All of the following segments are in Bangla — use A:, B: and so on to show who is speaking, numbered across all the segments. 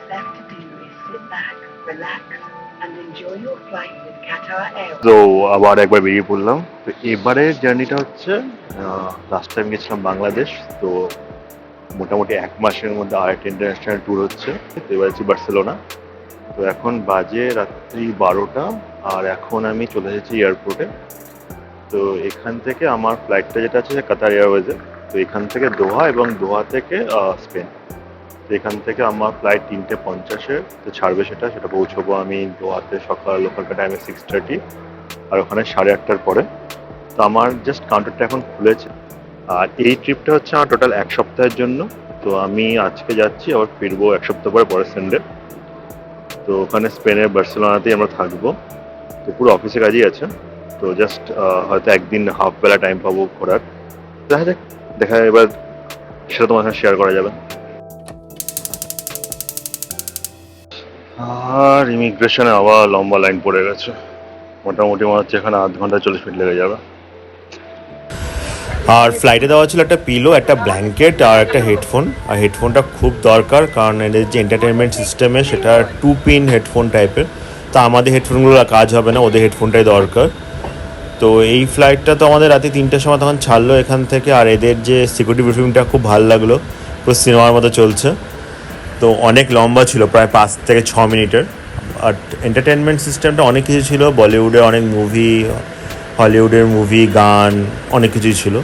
A: left to do is sit back, relax, and enjoy your flight with Qatar Airways.
B: তো আবার একবার বেরিয়ে পড়লাম। তো এবারের জার্নিটা হচ্ছে লাস্ট টাইম গেছিলাম বাংলাদেশ, তো মোটামুটি 1 মাসের মধ্যে আরেকটা ইন্টারন্যাশনাল ট্যুর হচ্ছে। তো এবার হচ্ছে বার্সেলোনা। তো এখন বাজে রাত্রি 12টা, আর এখন আমি চলে এসেছি এয়ারপোর্টে। তো এখান থেকে আমার ফ্লাইটটা যেটা আছে কাতার এয়ারওয়েজে, তো এখান থেকে দোহা এবং দোহা থেকে স্পেন। তো এখান থেকে আমার ফ্লাইট 3:50-এ তো ছাড়বে, সেটা পৌঁছবো আমি দোহাতে সকাল লোকাল টাইমে 6:30, আর ওখানে 8:30টার পরে। তো আমার জাস্ট কাউন্টারটা এখন খুলেছে। আর এই ট্রিপটা হচ্ছে আমার টোটাল 1 সপ্তাহের জন্য। তো আমি আজকে যাচ্ছি, আবার ফিরবো 1 সপ্তাহ পরে, পরের সানডে। তো ওখানে স্পেনের বার্সেলোনাতেই আমরা থাকবো। তো পুরো অফিসে কাজই আছে। তো জাস্ট হয়তো একদিন হাফ বেলা টাইম পাবো ঘোরার। দেখা যাক, এবার সেটা তোমার সাথে শেয়ার করা যাবে। আর ইমিগ্রেশনে আবার লম্বা লাইন পড়ে গেছে। মোটামুটি মনে হচ্ছে এখানে 8 ঘন্টা 40 মিনিট লেগে যাবে।
C: আর ফ্লাইটে দেওয়া ছিল একটা পিলো, একটা ব্ল্যাঙ্কেট আর একটা হেডফোন। আর হেডফোনটা খুব দরকার, কারণ এদের যে এন্টারটেনমেন্ট সিস্টেমে সেটা 2 পিন হেডফোন টাইপের। তো আমাদের হেডফোনগুলো কাজ হবে না, ওদের হেডফোনটাই দরকার। তো এই ফ্লাইটটা তো আমাদের রাতে 3টের সময় তখন ছাড়লো এখান থেকে। আর এদের যে সিকিউরিটি ব্রিফিংটা খুব ভালো লাগলো, পুরো সিনেমার মতো চলছে। তো অনেক লম্বা ছিল, প্রায় 5 থেকে 6 মিনিটের। আর এন্টারটেনমেন্ট সিস্টেমটা অনেক কিছু ছিল, বলিউডের অনেক মুভি, হলিউডের মুভি, গান, অনেক কিছুই ছিল।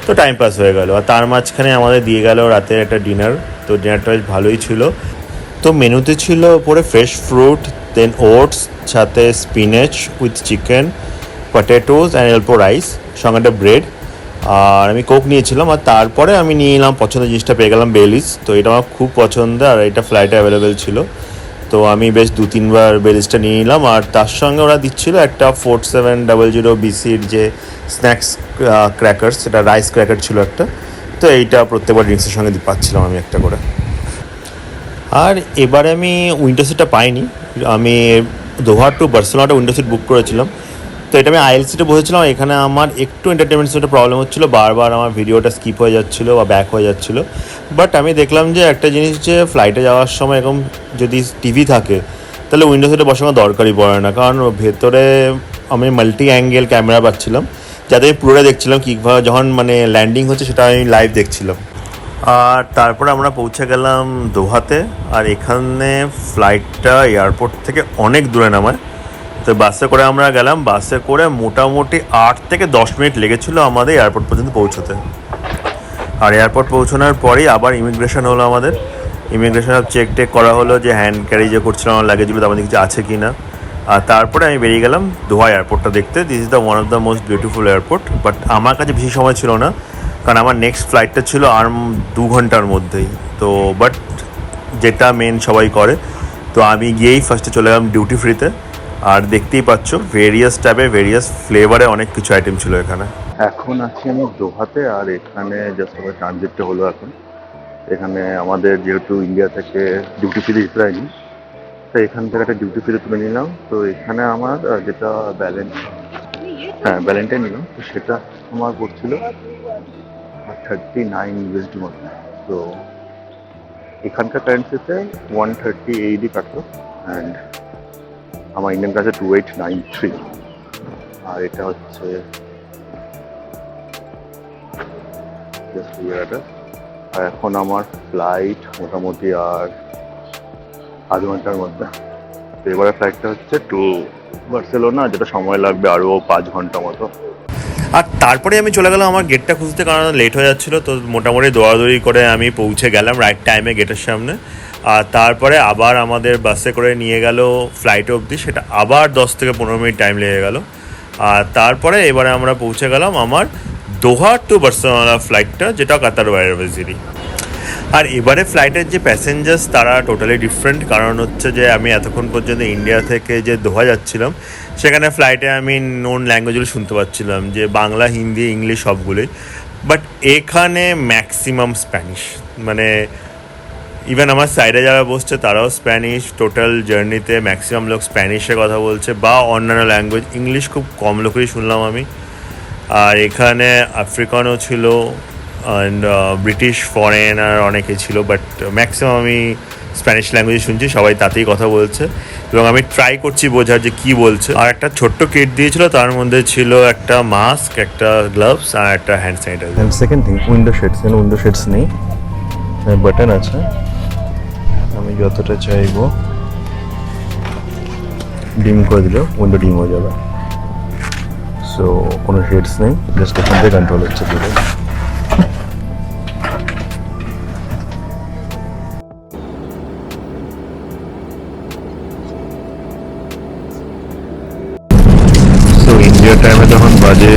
C: তো টাইম পাস হয়ে গেল। আর তার মাঝখানে আমাদের দিয়ে গেল রাতের একটা ডিনার। তো ডিনারটা বেশ ভালোই ছিল। তো মেনুতে ছিল উপরে ফ্রেশ ফ্রুট, দেন ওটস, সাথে spinach with chicken, potatoes and অল্প রাইস, সঙ্গে একটা ব্রেড। আর আমি কোক নিয়েছিলাম। আর তারপরে আমি নিয়ে নিলাম পছন্দের জিনিসটা, পেয়ে গেলাম বেলিস। তো এটা আমার খুব পছন্দ, আর এটা ফ্লাইটে অ্যাভেলেবেল ছিল। তো আমি বেশ 2-3বার বেলিসটা নিয়ে নিলাম। আর তার সঙ্গে ওরা দিচ্ছিল একটা 4700 বিসির যে স্ন্যাক্স ক্র্যাকার্স, সেটা রাইস ক্র্যাকার ছিল একটা। তো এইটা প্রত্যেকবার ড্রিঙ্কসের সঙ্গে পাচ্ছিলাম আমি একটা করে। আর এবারে আমি উইন্ডো সিটটা পাইনি। আমি দোহা টু বার্সেলোনাটা উইন্ডো সিট বুক করেছিলাম। তো এটা আমি আইএল সিটে বসেছিলাম। এখানে আমার একটু এন্টারটেনমেন্ট সিটের প্রবলেম হচ্ছিলো, বারবার আমার ভিডিওটা স্কিপ হয়ে যাচ্ছিলো বা ব্যাক হয়ে যাচ্ছিলো। বাট আমি দেখলাম যে একটা জিনিস, যে ফ্লাইটে যাওয়ার সময় এরকম যদি টিভি থাকে, তাহলে উইন্ডো সিটে বসার কোনো দরকারই পড়ে না, কারণ ভেতরে আমি মাল্টি অ্যাঙ্গেল ক্যামেরা পাচ্ছিলাম, যাতে আমি পুরোটা দেখছিলাম কীভাবে যখন মানে ল্যান্ডিং হচ্ছে সেটা আমি লাইভ দেখছিলাম। আর তারপরে আমরা পৌঁছে গেলাম দোহাতে। আর এখানে ফ্লাইটটা এয়ারপোর্ট থেকে অনেক দূরে নামায়। তো বাসে করে আমরা গেলাম। বাসে করে মোটামুটি 8 থেকে 10 মিনিট লেগেছিলো আমাদের এয়ারপোর্ট পর্যন্ত পৌঁছতে। আর এয়ারপোর্ট পৌঁছানোর পরেই আবার ইমিগ্রেশন হলো আমাদের। ইমিগ্রেশন চেক টেক করা হলো যে হ্যান্ড ক্যারি যে করছিলাম আমার লাগেজগুলো, তার মধ্যে কিছু আছে কি না। আর তারপরে আমি বেরিয়ে গেলাম দোহা এয়ারপোর্টটা দেখতে। This is the one of the most beautiful airport. But আমার কাছে বেশি সময় ছিল না, কারণ আমার নেক্সট ফ্লাইটটা ছিল আর 2 ঘন্টার মধ্যেই। তো বাট যেটা মেন সবাই করে, তো আমি গিয়েই ফার্স্টে চলে গেলাম ডিউটি ফ্রিতে। আর দেখতেই পাচ্ছ ভেরিয়াস টাইপের, ভেরিয়াস ফ্লেভারে অনেক কিছু আইটেম ছিল এখানে।
B: এখন আছি আমি দোহাতে, আর এখানে জাস্ট আমার ট্রানজিটটা হলো এখন। এখানে আমাদের যেহেতু ইন্ডিয়া থেকে ডিউটি ফ্রিতে দিতে হয়নি, তো এখান থেকে একটা ডিউটি ফ্রিতে তুলে নিলাম। তো এখানে আমার যেটা ভ্যালেন্টাইন নিলাম, তো সেটা আমার পড়ছিল 39 ইউএসডি মতো। তো এখানকার কারেন্সিতে 130 AED কাটলো, অ্যান্ড আমার ইন্ডিয়ান কাছে 2893। আর এটা হচ্ছে জাস্ট ইয়ারটা। আর এখন আমার ফ্লাইট মোটামুটি আর 8 ঘন্টার মধ্যে। তো এবারে ফ্লাইটটা হচ্ছে টু বার্সেলোনা, যেটা সময় লাগবে আরও 5 ঘন্টা মতো।
C: আর তারপরে আমি চলে গেলাম আমার গেটটা খুঁজতে, কারণ লেট হয়ে যাচ্ছিলো। তো মোটামুটি দৌড়াদৌড়ি করে আমি পৌঁছে গেলাম রাইট টাইমে গেটের সামনে। আর তারপরে আবার আমাদের বাসে করে নিয়ে গেল ফ্লাইট অবধি, সেটা আবার 10 থেকে 15 মিনিট টাইম লেগে গেল। আর তারপরে এবারে আমরা পৌঁছে গেলাম আমার দোহা টু বার্সেলোনা ফ্লাইটটা, যেটা কাতার এয়ারওয়েজেরই। আর এবারে ফ্লাইটের যে প্যাসেঞ্জার্স তারা টোটালি ডিফারেন্ট, কারণ হচ্ছে যে আমি এতক্ষণ পর্যন্ত ইন্ডিয়া থেকে যে দোহা যাচ্ছিলাম, সেখানে ফ্লাইটে আমি নোন ল্যাঙ্গুয়েজগুলো শুনতে পাচ্ছিলাম, যে বাংলা, হিন্দি, ইংলিশ সবগুলোই। বাট এখানে ম্যাক্সিমাম স্প্যানিশ, মানে ইভেন আমার সাইডে যারা বসছে তারাও স্প্যানিশ। টোটাল জার্নিতে ম্যাক্সিমাম লোক স্প্যানিশে কথা বলছে বা অন্যান্য ল্যাঙ্গুয়েজ, ইংলিশ খুব কম লোকেরই শুনলাম আমি। আর এখানে আফ্রিকানও ছিল, অ্যান্ড ব্রিটিশ ফরেনার অনেকে ছিল, বাট ম্যাক্সিমাম আমি স্প্যানিশ ল্যাঙ্গুয়েজ শুনছি, সবাই তাতেই কথা বলছে এবং আমি ট্রাই করছি বোঝার যে কী বলছে। আর একটা ছোট্ট কিট দিয়েছিল, তার মধ্যে ছিল একটা মাস্ক, একটা গ্লাভস আর একটা hand sanitiser. Second thing, window shades. এখানে উইন্ডো শেডস নেই, বাটন আছে, আমি যতটা চাইবো ডিম করে দিলেও উইন্ডো ডিম হয়ে যাবে। সো কোনো শেডস নেই, জাস্ট এখান থেকে কন্ট্রোল হচ্ছে পুরো। সো ইন্ডিয়ার টাইমে তখন বাজে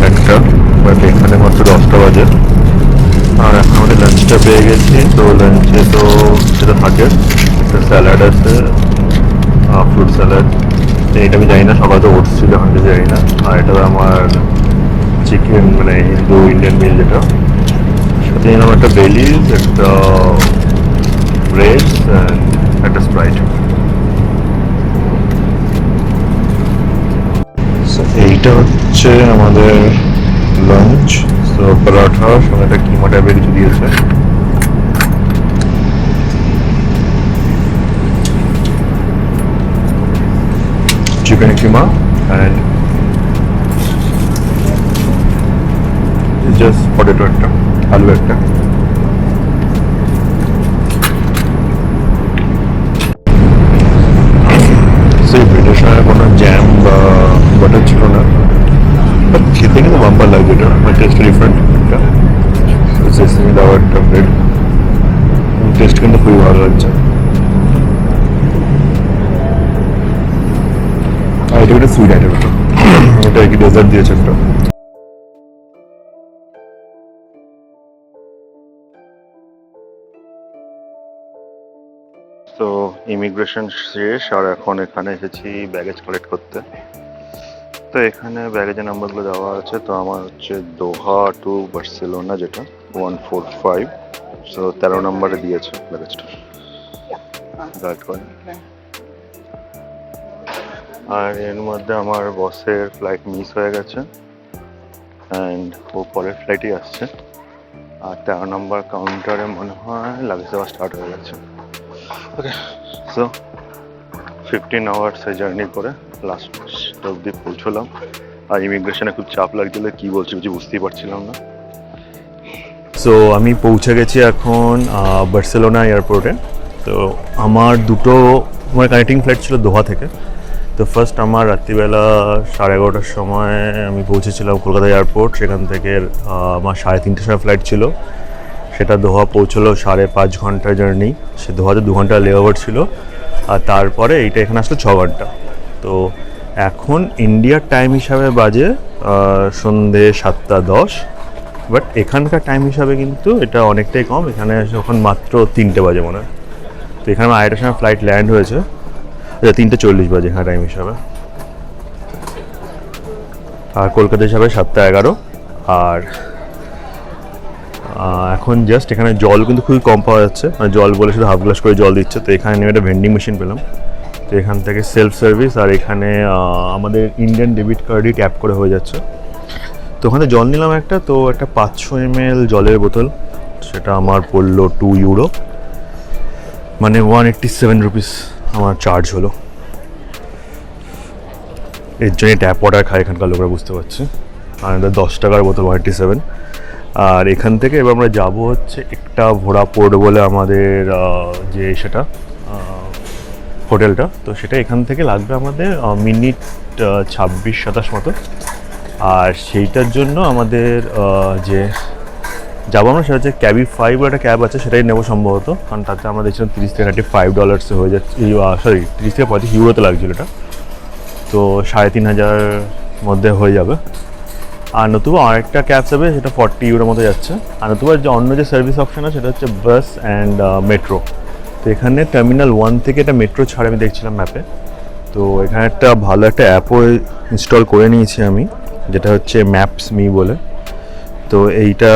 C: 1টা, বাট এখানে মাত্র 10টা বাজে। আর এখন আমাদের লাঞ্চটা পেয়ে গেছি। তো লাঞ্চে তো সেটা থাকে, একটা স্যালাড আছে, ফ্রুট স্যালাড। এটা আমি জানি না, সকালে তো ওটস ছিল, এখন কিছু জানি না। আর এটা আমার চিকেন, মানে হিন্দু ইন্ডিয়ান মিল যেটা, সাথে নিলাম একটা বেলিজ, একটা ব্রেড, একটা স্প্রাইট। এইটা হচ্ছে আমাদের লাঞ্চ। তো পরোটা সঙ্গে একটা কিমা টাইপের কিছু দিয়েছে। Chicken keema and just potato একটা, আলু একটা। সেই ব্রেডের সঙ্গে কোনো জ্যাম বা বাটার ছিল না, বাট খেতে কিন্তু বাম্পার লাগছে। এটা টেস্ট ডিফারেন্ট একটা সেসমি দেওয়া একটা ব্রেড, টেস্ট কিন্তু খুবই ভালো লাগছে। আর এটা একটা সুইট আইটেম, এটা কি ডেজার্ট দিয়েছে একটা। তো ইমিগ্রেশন শেষ, আর এখন এখানে এসেছি ব্যাগেজ কালেক্ট করতে। তো এখানে ব্যাগেজের নাম্বারগুলো দেওয়া আছে। তো আমার হচ্ছে দোহা টু বার্সেলোনা, যেটা 145। সো 13 নম্বরে দিয়েছে ব্যাগেজটা গার্ড করে। আর এর মধ্যে আমার বসের ফ্লাইট মিস হয়ে গেছে অ্যান্ড ও পরের ফ্লাইটই আসছে। আর 13 নম্বর কাউন্টারে মনে হয় লাগেজ দেওয়া স্টার্ট হয়ে গেছে। ওকে, সো 15 আওয়ার্সে জার্নি করে লাস্ট অবধি পৌঁছলাম। আর ইমিগ্রেশনে খুব চাপ লাগছিল, কী বলছি কিছু বুঝতেই পারছিলাম না। সো আমি পৌঁছে গেছি এখন বার্সেলোনা এয়ারপোর্টে। তো আমার দুটো কানেক্টিং ফ্লাইট ছিল দোহা থেকে। তো ফার্স্ট আমার রাত্রিবেলা 11:30টার সময় আমি পৌঁছেছিলাম কলকাতা এয়ারপোর্ট। সেখান থেকে আমার 3:30টার সময় ফ্লাইট ছিল, সেটা দোহা পৌঁছলো 5.5 ঘন্টা জার্নি। সে দোহাতে 2 ঘন্টা লেওভার ছিল, আর তারপরে এইটা এখানে আসলো 6 ঘন্টা। তো এখন ইন্ডিয়ার টাইম হিসাবে বাজে সন্ধে 7:10, বাট এখানকার টাইম হিসাবে কিন্তু এটা অনেকটাই কম। এখানে এখন মাত্র 3টে বাজে মনে হয়। তো এখানে 2:30টার সময় ফ্লাইট ল্যান্ড হয়েছে, 3:40 বাজে এখানে টাইম হিসাবে। আর কলকাতা হিসাবে 7:11। আর এখন জাস্ট এখানে জল কিন্তু খুবই কম পাওয়া যাচ্ছে, মানে জল বলে শুধু হাফ গ্লাস করে জল দিচ্ছে। তো এখানে নেমে একটা ভেন্ডিং মেশিন পেলাম। তো এখান থেকে সেলফ সার্ভিস, আর এখানে আমাদের ইন্ডিয়ান ডেবিট কার্ডই ট্যাপ করে হয়ে যাচ্ছে। তো ওখানে জল নিলাম একটা, তো একটা 500 ml জলের বোতল, সেটা আমার পড়লো 2 ইউরো, মানে 187 রুপিস আমার চার্জ হলো। এর জন্য ট্যাপ ওয়াটার খায় এখানকার লোকরা, বুঝতে পারছি। আর 10 টাকার বোতল 187। আর এখান থেকে এবার আমরা যাবো হচ্ছে একটা ভোড়া পোর্ট বলে আমাদের যে সেটা হোটেলটা। তো সেটা এখান থেকে লাগবে আমাদের মিনিট 26-27 মতো। আর সেইটার জন্য আমাদের যে যাবো আমরা, সেটা হচ্ছে ক্যাবি 5 একটা ক্যাব আছে, সেটাই নেবো সম্ভবত। কারণ তাতে আমরা দেখছিলাম $30-35 হয়ে যাচ্ছে, সরি 30-35 ইউরোতে লাগছিল এটা। তো 3,500 মধ্যে হয়ে যাবে। আর নতুবা আরেকটা ক্যাব যাবে, সেটা 40 ইউরোর মতো যাচ্ছে। আর নতুবা যে অন্য যে সার্ভিস অপশান আছে, সেটা হচ্ছে বাস অ্যান্ড মেট্রো। তো এখানে টার্মিনাল 1 থেকে একটা মেট্রো ছাড়ে, আমি দেখছিলাম ম্যাপে। তো এখানে একটা ভালো একটা অ্যাপও ইনস্টল করে নিয়েছি আমি, যেটা হচ্ছে ম্যাপস মি বলে। তো এইটা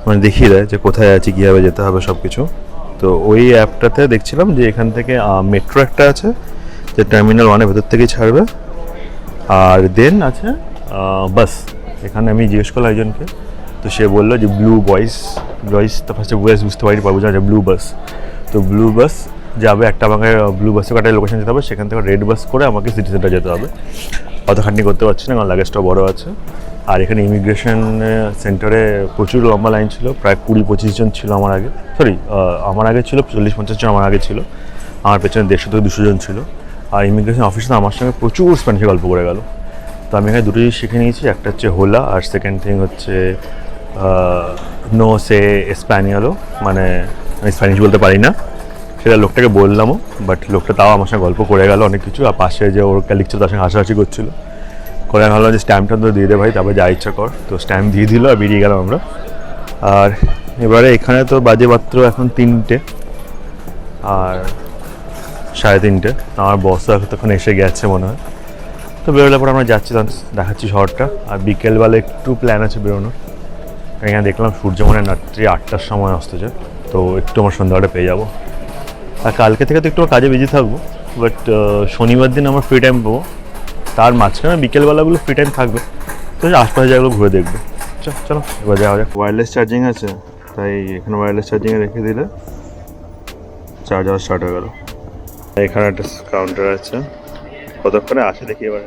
C: মানে দেখিয়ে দেয় যে কোথায় আছি, কীভাবে যেতে হবে সব কিছু। তো ওই অ্যাপটাতে দেখছিলাম যে এখান থেকে মেট্রো একটা আছে, যে টার্মিনাল 1-এর ভেতর থেকেই ছাড়বে। আর দেন আছে বাস। এখানে আমি জিজ্ঞেস করলাম একজনকে, তো সে বললো যে ব্লু বয়েস। তো ফার্স্টে বুঝতে পারিনি, বুঝলাম যে ব্লু বাস। তো ব্লু বাস যাবে, একটা আমাকে ব্লু বাসে একটা লোকেশন যেতে হবে, সেখান থেকে রেড বাস করে আমাকে সিটি সেন্টার যেতে হবে। অত খাটনি করতে পারছি না কারণ লাগেজটাও বড় আছে। আর এখানে ইমিগ্রেশন সেন্টারে প্রচুর লম্বা লাইন ছিল, প্রায় 20-25 জন ছিল আমার আগে, আমার আগে ছিল 40-50 জন আমার আগে ছিল, আমার পেছনে 150 থেকে 200 জন ছিল। আর ইমিগ্রেশন অফিসার আমার সঙ্গে প্রচুর স্প্যানিশে গল্প করে গেল। তো আমি এখানে দুটো জিনিস শিখে নিয়েছি, একটা হচ্ছে হোলা, আর সেকেন্ড থিং হচ্ছে নো সে স্প্যানিয়ালো, মানে আমি স্প্যানিশ বলতে পারি না, সেটা লোকটাকে বললামও, বাট লোকটা তাও আমার সঙ্গে গল্প করে গেল অনেক কিছু। আর পাশে যে ওর লিখছে তার সঙ্গে হাসাহাসি করছিল, করে আমি ভাবলাম যে স্ট্যাম্পটা তো দিয়ে দে ভাই, তারপরে যা ইচ্ছা কর। তো স্ট্যাম্প দিয়ে দিল আর বেরিয়ে গেলাম আমরা। আর এবারে এখানে তো বাজে মাত্র এখন 3টে আর 3:30, আমার বসও তখন এসে গেছে মনে হয়। তো বেরোলে পরে আমরা যাচ্ছি, দেখাচ্ছি শহরটা। আর বিকেলবেলা একটু প্ল্যান আছে বেরোনোর, এখানে দেখলাম সূর্য মনে হয় রাত্রি 8টার সময় আসতে যায়, তো একটু আমার সন্ধ্যাটা পেয়ে যাবো। আর কালকে থেকে তো একটু কাজে বিজি থাকবো, বাট শনিবার দিন আমার ফ্রি টাইম পাবো, তার মাঝখানে বিকেলবেলাগুলো ফ্রি টাইম থাকবে, তো আশপাশে জায়গাগুলো ঘুরে দেখবে। চলো এবার যাওয়া যাক। ওয়্যারলেস চার্জিং আছে, তাই এখানে ওয়্যারলেস চার্জিংয়ে রেখে দিলে চার্জ হওয়া স্টার্ট হয়ে গেল। এখানে একটা কাউন্টার আছে, কতক্ষণে আসে দেখি এবার।